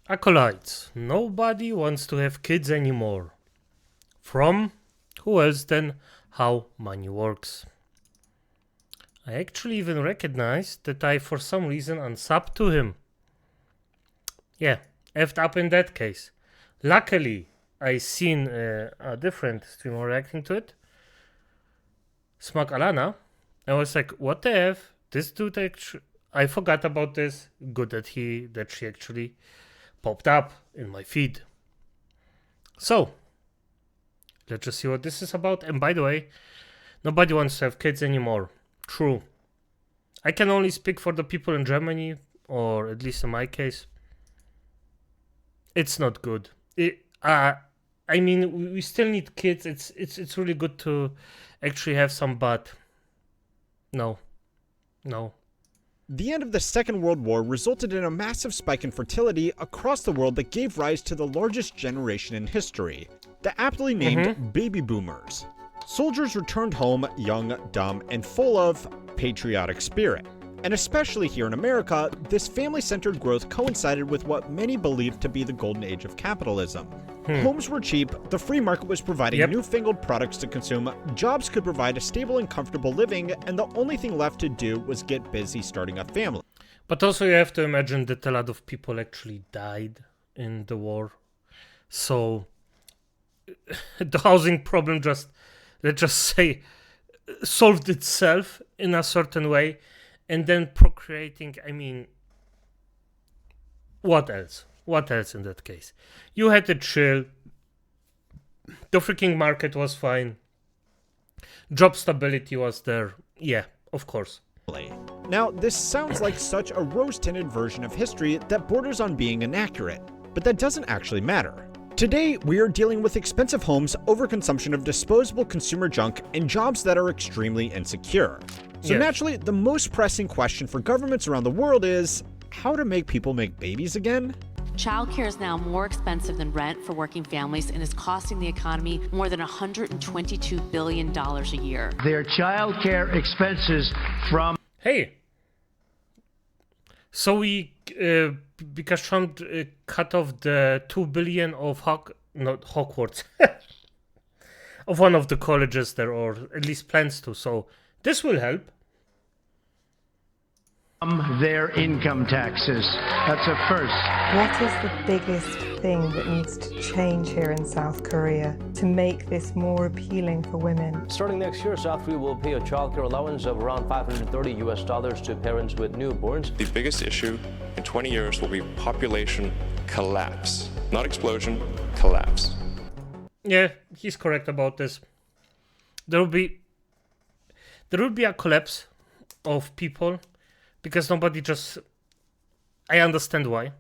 Acolytes. Nobody wants to have kids anymore. From who else than How Money Works. I actually even recognized that I for some reason unsubbed to him. Yeah, effed up in that case. Luckily, I seen a different streamer reacting to it. Smug Alana. I was like, what the F? This dude actually... I forgot about this. Good that she actually popped up in my feed. So, let's just see what this is about. And by the way, nobody wants to have kids anymore. True. I can only speak for the people in Germany, or at least in my case. It's not good. I mean, we still need kids. It's really good to actually have some, but no. The end of the Second World War resulted in a massive spike in fertility across the world that gave rise to the largest generation in history, the aptly named baby boomers. Soldiers returned home young, dumb, and full of patriotic spirit. And especially here in America, this family-centered growth coincided with what many believed to be the golden age of capitalism. Homes were cheap, the free market was providing newfangled products to consume, jobs could provide a stable and comfortable living, and the only thing left to do was get busy starting a family. But also you have to imagine that a lot of people actually died in the war. So the housing problem just, let's just say, solved itself in a certain way. And then procreating, I mean, what else? What else in that case? You had to chill. The freaking market was fine. Job stability was there. Yeah, of course. Now, this sounds like such a rose-tinted version of history that borders on being inaccurate, but that doesn't actually matter. Today, we are dealing with expensive homes, overconsumption of disposable consumer junk, and jobs that are extremely insecure. So naturally, the most pressing question for governments around the world is how to make people make babies again? Childcare is now more expensive than rent for working families and is costing the economy more than $122 billion a year. Their childcare expenses from... Hey, so we, because Trump cut off the $2 billion of Hogwarts, of one of the colleges there, or at least plans to, so this will help. Their income taxes. That's a first. What is the biggest thing that needs to change here in South Korea to make this more appealing for women? Starting next year, South Korea will pay a child care allowance of around $530 to parents with newborns. The biggest issue in 20 years will be population collapse. Not explosion, collapse. Yeah, he's correct about this. There will be a collapse of people because nobody just... I understand why.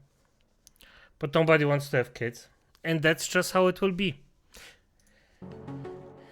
But nobody wants to have kids. And that's just how it will be.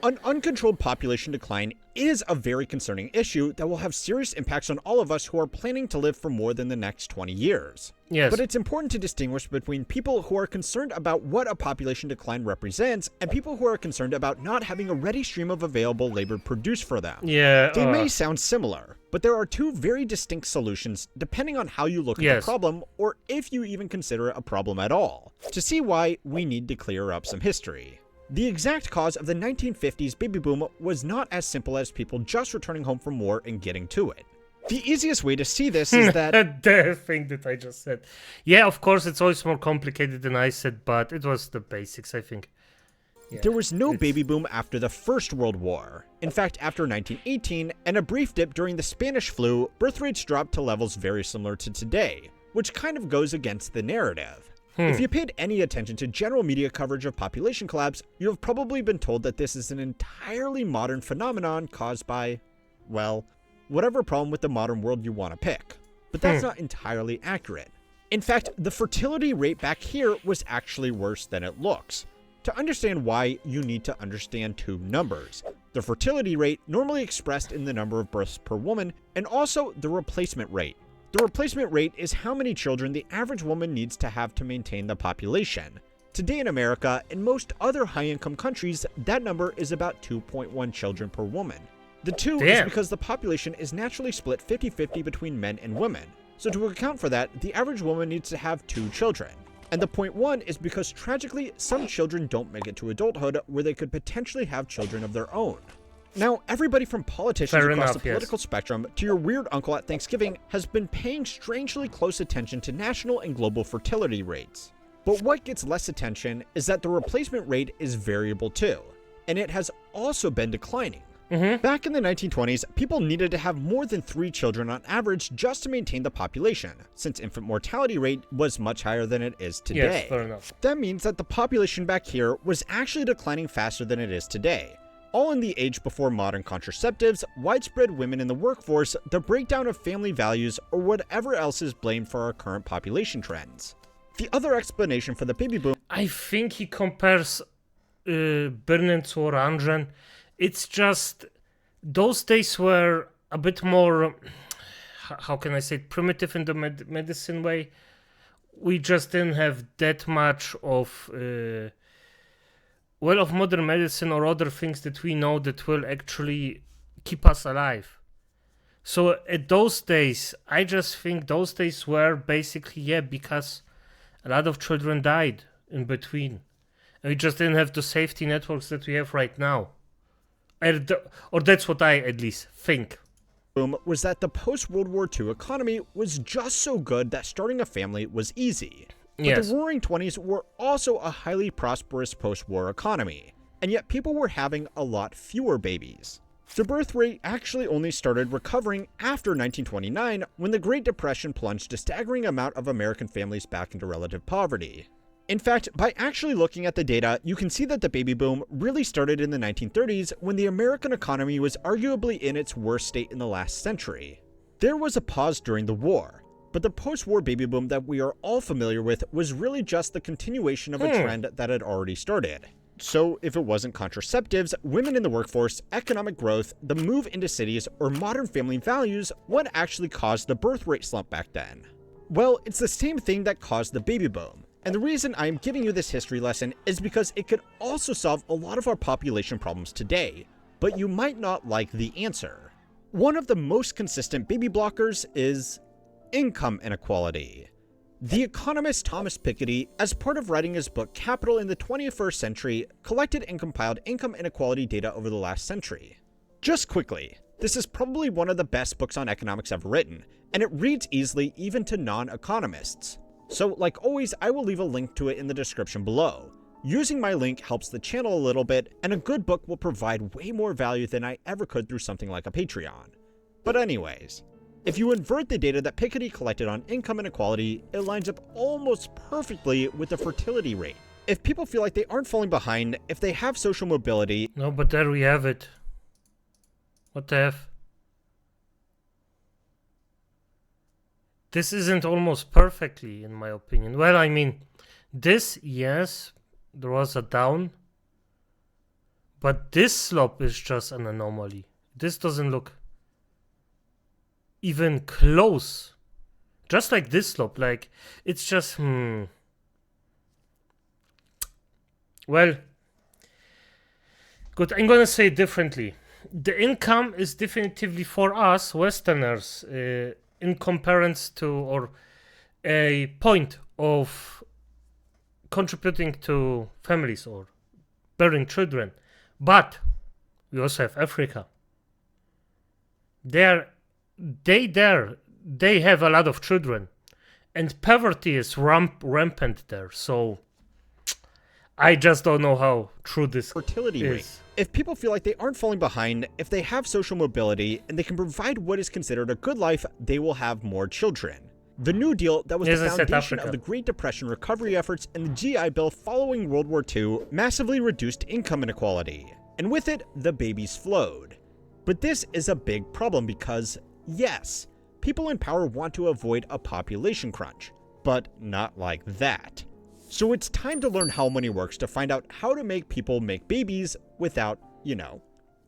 An uncontrolled population decline is a very concerning issue that will have serious impacts on all of us who are planning to live for more than the next 20 years. Yes. But it's important to distinguish between people who are concerned about what a population decline represents and people who are concerned about not having a ready stream of available labor produced for them. Yeah. They may sound similar, but there are two very distinct solutions depending on how you look at the problem or if you even consider it a problem at all. To see why, we need to clear up some history. The exact cause of the 1950s baby boom was not as simple as people just returning home from war and getting to it. The easiest way to see this is that... the thing that I just said. Yeah, of course, it's always more complicated than I said, but it was the basics, I think. Yeah, there was no baby boom after the First World War. In fact, after 1918 and a brief dip during the Spanish flu, birth rates dropped to levels very similar to today, which kind of goes against the narrative. If you paid any attention to general media coverage of population collapse, you have probably been told that this is an entirely modern phenomenon caused by, well, whatever problem with the modern world you want to pick. But that's not entirely accurate. In fact, the fertility rate back here was actually worse than it looks. To understand why, you need to understand two numbers. The fertility rate, normally expressed in the number of births per woman, and also the replacement rate. The replacement rate is how many children the average woman needs to have to maintain the population. Today in America and most other high-income countries, that number is about 2.1 children per woman. The two is because the population is naturally split 50-50 between men and women. So to account for that, the average woman needs to have 2 children. And the point one is because tragically, some children don't make it to adulthood where they could potentially have children of their own. Now, everybody from politicians across the political spectrum to your weird uncle at Thanksgiving has been paying strangely close attention to national and global fertility rates. But what gets less attention is that the replacement rate is variable too, and it has also been declining. Back in the 1920s, people needed to have more than 3 children on average just to maintain the population, since infant mortality rate was much higher than it is today. Yes, fair enough. That means that the population back here was actually declining faster than it is today. All in the age before modern contraceptives, widespread women in the workforce, the breakdown of family values, or whatever else is blamed for our current population trends. The other explanation for the baby boom... I think he compares Birnen to Orangen. It's just, those days were a bit more, how can I say it, primitive in the medicine way. We just didn't have that much of, of modern medicine or other things that we know that will actually keep us alive. So at those days, I just think those days were basically, because a lot of children died in between. And we just didn't have the safety networks that we have right now. Or that's what I at least think. Was that the post-World War II economy was just so good that starting a family was easy. But the Roaring 20s were also a highly prosperous post-war economy, and yet people were having a lot fewer babies. The birth rate actually only started recovering after 1929, when the Great Depression plunged a staggering amount of American families back into relative poverty. In fact, by actually looking at the data, you can see that the baby boom really started in the 1930s when the American economy was arguably in its worst state in the last century. There was a pause during the war, but the post-war baby boom that we are all familiar with was really just the continuation of a trend that had already started. So if it wasn't contraceptives, women in the workforce, economic growth, the move into cities, or modern family values, what actually caused the birth rate slump back then? Well, it's the same thing that caused the baby boom. And the reason I am giving you this history lesson is because it could also solve a lot of our population problems today, but you might not like the answer. One of the most consistent baby blockers is income inequality. The economist Thomas Piketty, as part of writing his book Capital in the 21st Century, collected and compiled income inequality data over the last century. Just quickly, this is probably one of the best books on economics ever written, and it reads easily even to non-economists. So, like always, I will leave a link to it in the description below. Using my link helps the channel a little bit, and a good book will provide way more value than I ever could through something like a Patreon. But anyways, if you invert the data that Piketty collected on income inequality, it lines up almost perfectly with the fertility rate. If people feel like they aren't falling behind, if they have social mobility... No, but there we have it. What the F? This isn't almost perfectly, in my opinion. Well, I mean, this, yes, there was a down. But this slope is just an anomaly. This doesn't look even close. Just like this slope, like, it's just, Well, good, I'm gonna say it differently. The income is definitively for us, Westerners, in comparison to, or a point of contributing to families or bearing children. But we also have Africa. They have a lot of children, and poverty is rampant there. So I just don't know how true this fertility rate. If people feel like they aren't falling behind, if they have social mobility, and they can provide what is considered a good life, they will have more children. The New Deal that was the foundation of the Great Depression recovery efforts and the GI Bill following World War II massively reduced income inequality, and with it, the babies flowed. But this is a big problem because, yes, people in power want to avoid a population crunch, but not like that. So it's time to learn how money works to find out how to make people make babies without,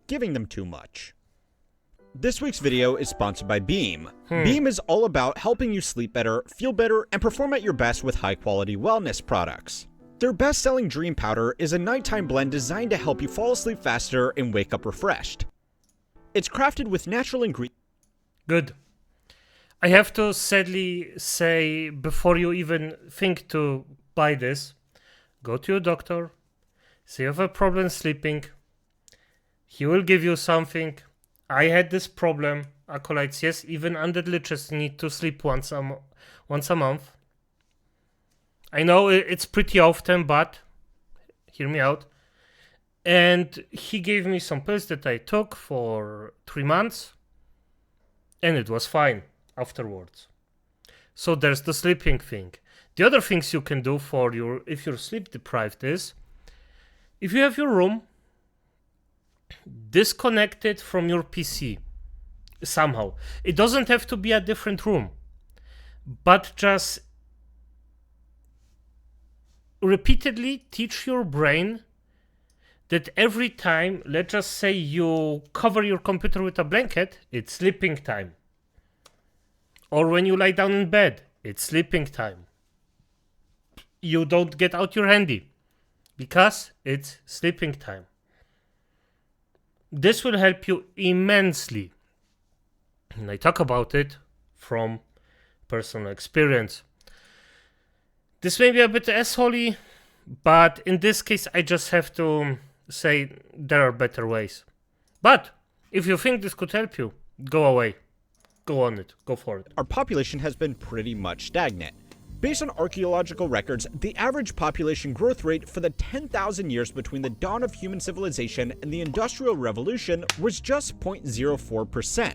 giving them too much. This week's video is sponsored by Beam. Beam is all about helping you sleep better, feel better, and perform at your best with high-quality wellness products. Their best-selling Dream Powder is a nighttime blend designed to help you fall asleep faster and wake up refreshed. It's crafted with natural ingredients. Good. I have to sadly say, before you even think to buy this, go to your doctor, say you have a problem sleeping, he will give you something. I had this problem, acolytes, yes, even undead liches need to sleep once a month. I know it's pretty often, but hear me out. And he gave me some pills that I took for 3 months, and it was fine afterwards. So there's the sleeping thing. The other things you can do for if you're sleep deprived is, if you have your room disconnected from your PC somehow. It doesn't have to be a different room, but just repeatedly teach your brain that every time, let's just say you cover your computer with a blanket, it's sleeping time. Or when you lie down in bed, it's sleeping time. You don't get out your handy because it's sleeping time. This will help you immensely. And I talk about it from personal experience. This may be a bit assholey, but in this case I just have to say there are better ways. But if you think this could help you, go away. Go on it. Go for it. Our population has been pretty much stagnant. Based on archaeological records, the average population growth rate for the 10,000 years between the dawn of human civilization and the Industrial Revolution was just 0.04%.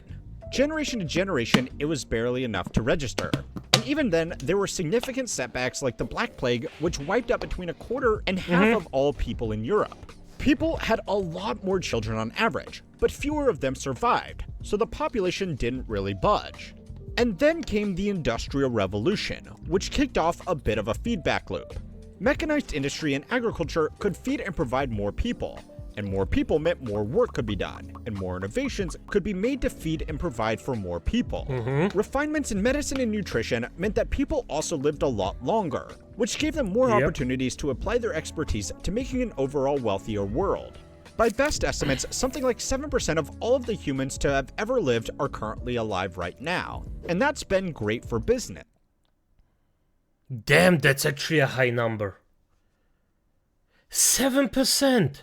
Generation to generation, it was barely enough to register. And even then, there were significant setbacks like the Black Plague, which wiped out between a quarter and half of all people in Europe. People had a lot more children on average, but fewer of them survived, so the population didn't really budge. And then came the Industrial Revolution, which kicked off a bit of a feedback loop. Mechanized industry and agriculture could feed and provide more people, and more people meant more work could be done, and more innovations could be made to feed and provide for more people. Refinements in medicine and nutrition meant that people also lived a lot longer, which gave them more opportunities to apply their expertise to making an overall wealthier world. By best estimates, something like 7% of all of the humans to have ever lived are currently alive right now, and that's been great for business. Damn, that's actually a high number. 7%!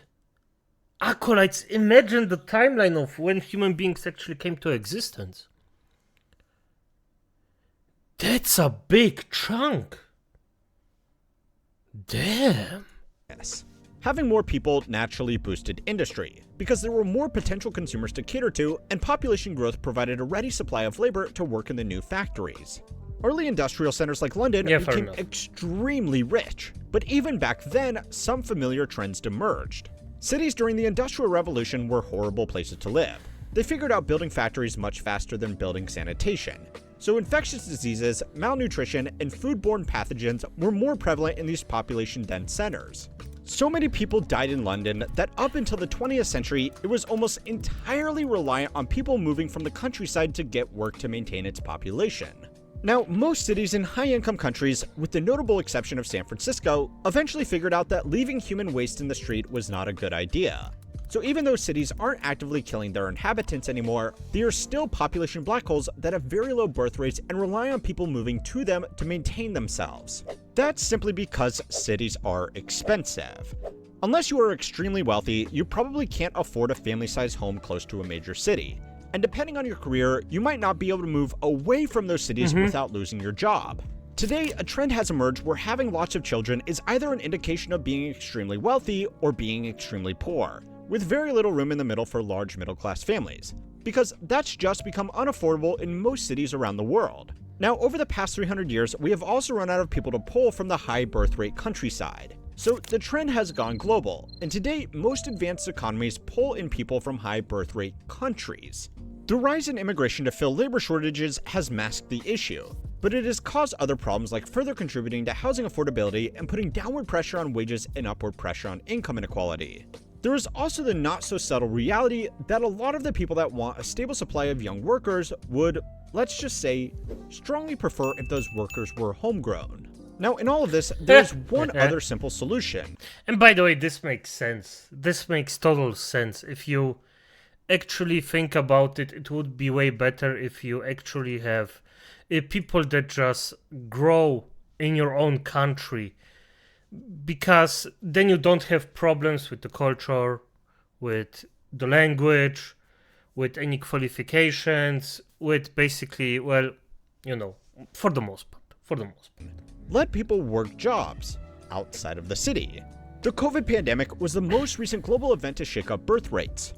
Acolytes, imagine the timeline of when human beings actually came to existence. That's a big chunk. Damn. Yes. Having more people naturally boosted industry, because there were more potential consumers to cater to, and population growth provided a ready supply of labor to work in the new factories. Early industrial centers like London became extremely rich, but even back then, some familiar trends emerged. Cities during the Industrial Revolution were horrible places to live. They figured out building factories much faster than building sanitation. So infectious diseases, malnutrition, and foodborne pathogens were more prevalent in these population-dense centers. So many people died in London that up until the 20th century, it was almost entirely reliant on people moving from the countryside to get work to maintain its population. Now, most cities in high-income countries, with the notable exception of San Francisco, eventually figured out that leaving human waste in the street was not a good idea. So even though cities aren't actively killing their inhabitants anymore, they are still population black holes that have very low birth rates and rely on people moving to them to maintain themselves. That's simply because cities are expensive. Unless you are extremely wealthy, you probably can't afford a family-sized home close to a major city. And depending on your career, you might not be able to move away from those cities without losing your job. Today, a trend has emerged where having lots of children is either an indication of being extremely wealthy or being extremely poor, with very little room in the middle for large middle-class families, because that's just become unaffordable in most cities around the world. Now, over the past 300 years, we have also run out of people to pull from the high birth rate countryside. So the trend has gone global, and today, most advanced economies pull in people from high birth rate countries. The rise in immigration to fill labor shortages has masked the issue, but it has caused other problems like further contributing to housing affordability and putting downward pressure on wages and upward pressure on income inequality. There is also the not-so-subtle reality that a lot of the people that want a stable supply of young workers would, let's just say, strongly prefer if those workers were homegrown. Now, in all of this, there's one other simple solution. And by the way, this makes sense. This makes total sense. If you actually think about it, it would be way better if you actually have people that just grow in your own country because then you don't have problems with the culture, with the language, with any qualifications, with basically, well, you know, for the most part. Let people work jobs outside of the city. The COVID pandemic was the most recent global event to shake up birth rates.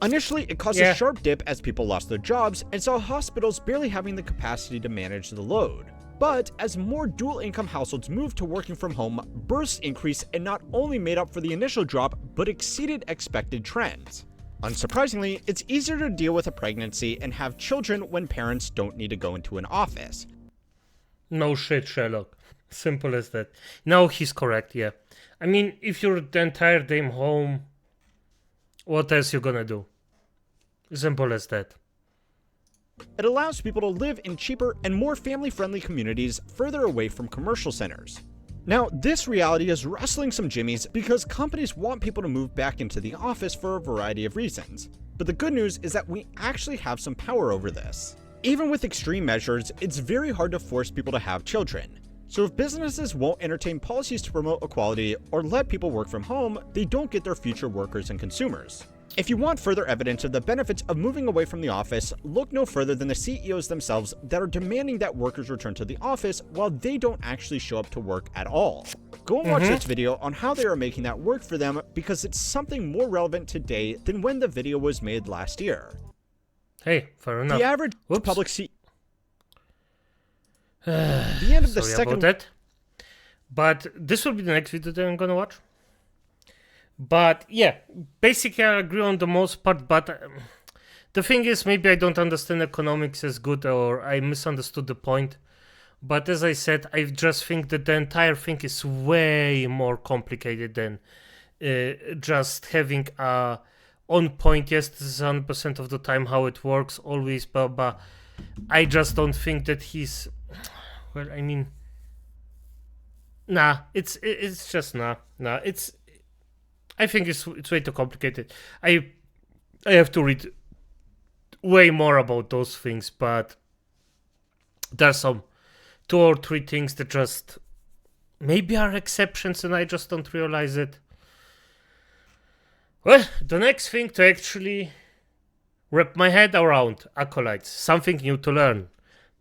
Initially, it caused a sharp dip as people lost their jobs and saw hospitals barely having the capacity to manage the load. But as more dual-income households moved to working from home, births increased and not only made up for the initial drop, but exceeded expected trends. Unsurprisingly, it's easier to deal with a pregnancy and have children when parents don't need to go into an office. No shit, Sherlock. Simple as that. No, he's correct, yeah. I mean, if you're the entire damn home, what else you gonna do? Simple as that. It allows people to live in cheaper and more family-friendly communities further away from commercial centers. Now, this reality is rustling some jimmies because companies want people to move back into the office for a variety of reasons. But the good news is that we actually have some power over this. Even with extreme measures, it's very hard to force people to have children. So if businesses won't entertain policies to promote equality or let people work from home, they don't get their future workers and consumers. If you want further evidence of the benefits of moving away from the office, look no further than the CEOs themselves that are demanding that workers return to the office while they don't actually show up to work at all. Go and watch this video on how they are making that work for them because it's something more relevant today than when the video was made last year. Hey, fair enough. The average public the end of the second. About that. But this will be the next video that I'm gonna watch. But yeah, basically I agree on the most part, but the thing is, maybe I don't understand economics as good or I misunderstood the point. But as I said, I just think that the entire thing is way more complicated than just having a on point. Yes, this is 100% of the time how it works, always, but I just don't think that he's, well, I mean, nah, it's just nah, it's, I think it's way too complicated. I have to read way more about those things, but there's some 2 or 3 things that just maybe are exceptions and I just don't realize it. Well, the next thing to actually wrap my head around, acolytes, something new to learn.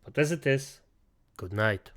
But as it is, good night.